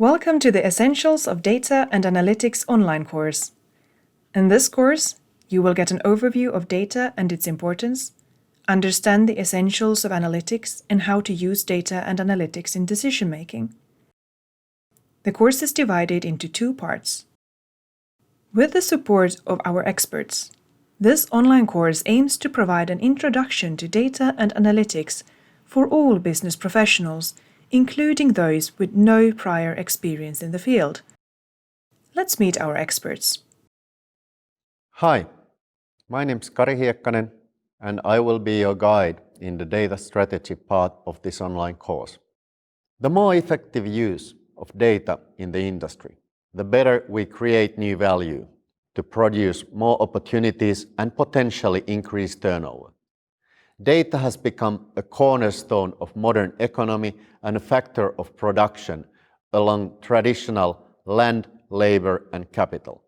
Welcome to the Essentials of Data and Analytics online course. In this course, you will get an overview of data and its importance, understand the essentials of analytics and how to use data and analytics in decision-making. The course is divided into two parts. With the support of our experts, this online course aims to provide an introduction to data and analytics for all business professionals, including those with no prior experience in the field. Let's meet our experts. Hi, my name is Kari Hiekkanen, and I will be your guide in the data strategy part of this online course. The more effective use of data in the industry, the better we create new value to produce more opportunities and potentially increase turnover. Data has become a cornerstone of modern economy and a factor of production along traditional land, labor, and capital.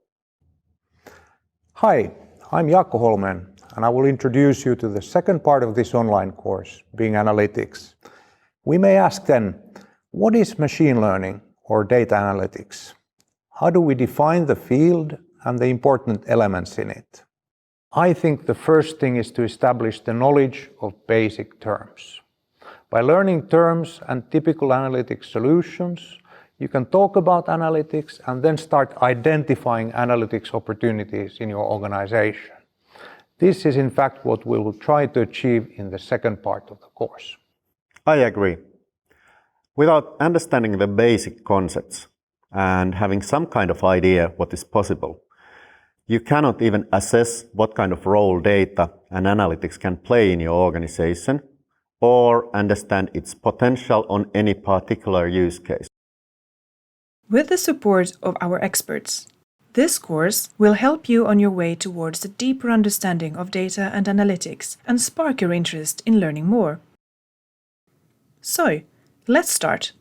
Hi, I'm Jaakko Holmen, and I will introduce you to the second part of this online course, being analytics. We may ask then, what is machine learning or data analytics? How do we define the field and the important elements in it? I think the first thing is to establish the knowledge of basic terms. By learning terms and typical analytics solutions, you can talk about analytics and then start identifying analytics opportunities in your organization. This is in fact what we will try to achieve in the second part of the course. I agree. Without understanding the basic concepts and having some kind of idea what is possible, you cannot even assess what kind of role data and analytics can play in your organization or understand its potential on any particular use case. With the support of our experts, this course will help you on your way towards a deeper understanding of data and analytics and spark your interest in learning more. So, let's start.